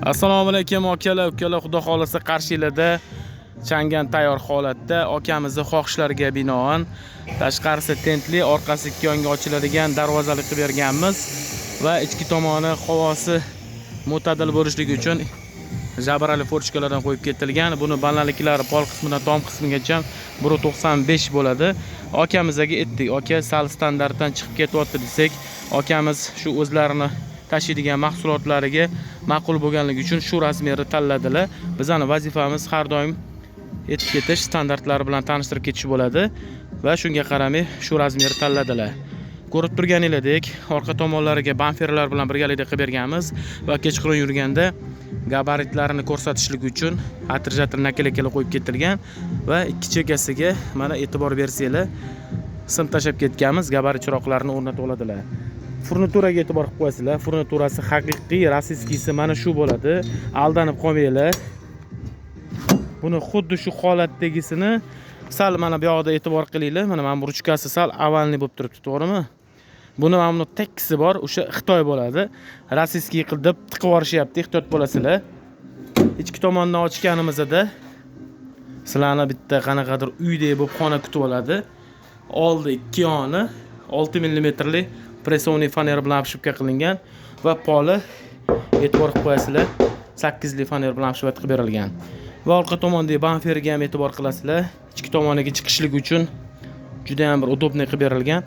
Assalomu alaykum akalar, ukalar, xudo xolasa Qarshilarda changan tayyor holatda akamizning xohishlariga binoan tashqarisi tentli, orqasi ikki yonga ochiladigan darvozali qilib berganmiz va ichki tomoni havosi mo'tadil bo'lishligi uchun jabrali forchkalardan qo'yib ketilgan. Buni balandliklari pol qismidan tom qismigacha 1.95 bo'ladi. Akamizga aytdik, aka sal standartdan chiqib ketyapti desak, akamiz shu o'zlarini tashiydigan mahsulotlariga ma'qul bo'lganligi uchun shu razmerni tanladilar. Bizning vazifamiz har doim yetib ketish, standartlari bilan tanishtirib ketish bo'ladi va shunga qaramay shu razmerni tanladilar. Ko'rib turganingizdek, orqa tomonlariga bamferlar bilan birgalikda qilib berganmiz va kechqurun yurganda gabaritlarini ko'rsatishlik uchun atirjatirni nakala qo'yib ketilgan va ikki chekkasiga mana e'tibor bersanglar, sim tashab ketganmiz, gabarit chiroqlarini o'rnatib oladilar. Furnituraga e'tibor qilib qo'yasizlar. Furniturasi haqiqiy rossiyskisi mana shu bo'ladi. Aldanib qolmanglar. Buni xuddi shu holatdagisini sal mana bu yoqda e'tibor qilinglar. Mana bu ruchkasi sal avalniy bo'lib turibdi, to'g'rimi? Buni mana bu takkisi bor, o'sha Xitoy bo'ladi. Rossiyskiy qilib tiqib yuborishyapti, ehtiyot bo'lasizlar. Ichki tomondan ochganimizda sizlarni bitta qanaqadir uydek bo'lib xona kutib oladi. Oldi ikki yoni 6 mm lik pressovniy faner bilan obshivka qilingan va poli e'tibor qilib qo'yasizlar, 8 lik faner bilan obshivka qilib berilgan. Va orqa tomondagi bamferga ham e'tibor qilasizlar. Ichki tomoniga chiqishlik uchun juda ham bir udobniy qilib berilgan.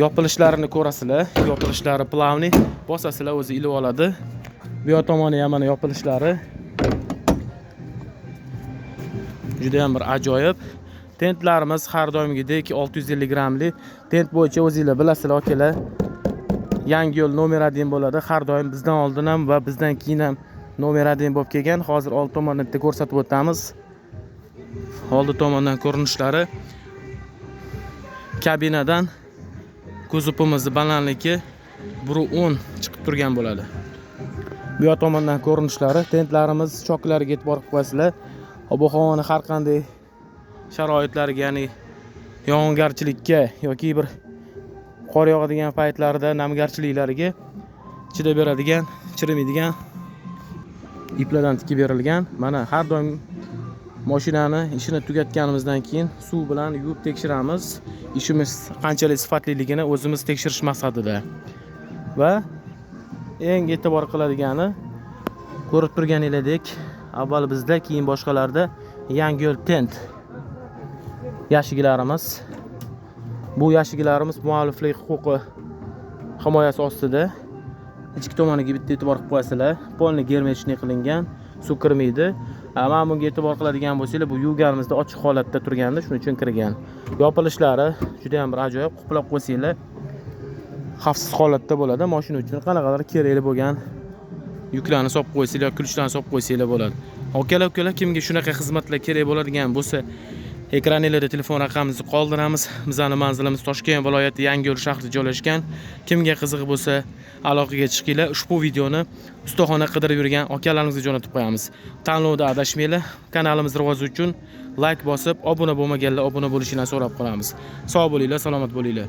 Yopilishlarini ko'rasizlar. Yopilishlari plavniy, bosasizlar o'zi ilib oladi. Bu yoq tomoni ham mana yopilishlari juda ham bir ajoyib. Tentlarimiz har doimgidek 650 grammli tent bo'yicha o'zingizlar bilasizlar akalar. Yangi yo'l nomer 1 bo'ladi. Har doim bizdan oldin ham va bizdan keyin ham nomer 1 bo'lib kelgan. Hozir old tomondan ko'rsatib o'tamiz. Oldi tomondan ko'rinishlari. Kabinadan kuzupimizning balandligi 1.10 chiqib turgan bo'ladi. Bu yoq tomondan ko'rinishlari, tentlarimiz choklariga e'tibor qilib qo'yasizlar. Ob-havoni har qanday sharoitlarga, ya'ni yog'ingarchilikka yoki bir qor yog'adigan paytlarda namgarchiliklariga chidab beradigan, chirimaydigan iplardan tikib berilgan. Mana har doim mashinani ishini tugatganimizdan keyin suv bilan yuvib tekshiramiz. Ishimiz qanchalik sifatliligini o'zimiz tekshirish maqsadida. Va eng e'tibor qiladigani, ko'rib turganingizdek, avval bizda, keyin boshqalarda yangi yo'l tent yashiklarimiz. Bu yashiklarimiz mualliflik huquqi himoyasi ostida. Ichki tomoniga bitta e'tibor qilib qo'yasizlar. Polni germechniy qilingan, suv kirmaydi. Mana bunga e'tibor qiladigan bo'lsanglar, bu yuvganimizda ochiq holatda turganda, shuning uchun kirgan. Yopilishlari juda ham bir ajoyib, quplab qo'ysanglar xavfsiz holatda bo'ladi. Mashina uchun qanaqadir kerakli bo'lgan yuklarni solib qo'ysanglar, kulchlarni solib qo'ysanglar bo'ladi. Akalar, kimga shunaqa xizmatlar kerak bo'ladigan bo'lsa, ekraningizda telefon raqamimizni qoldiramiz. Bizning manzilimiz Toshkent viloyati Yangiyo'l shahrida joylashgan. Kimga qiziq bo'lsa, aloqaga chiqinglar. Ushbu videoni ustaxona qidirib yurgan akalarimizga jo'natib qo'yamiz. Tanlovda adashmanglar. Kanalimiz rivoji uchun like bosib, obuna bo'lmaganlar obuna bo'lishini so'rab qolamiz. Sog' bo'linglar, salomat bo'linglar.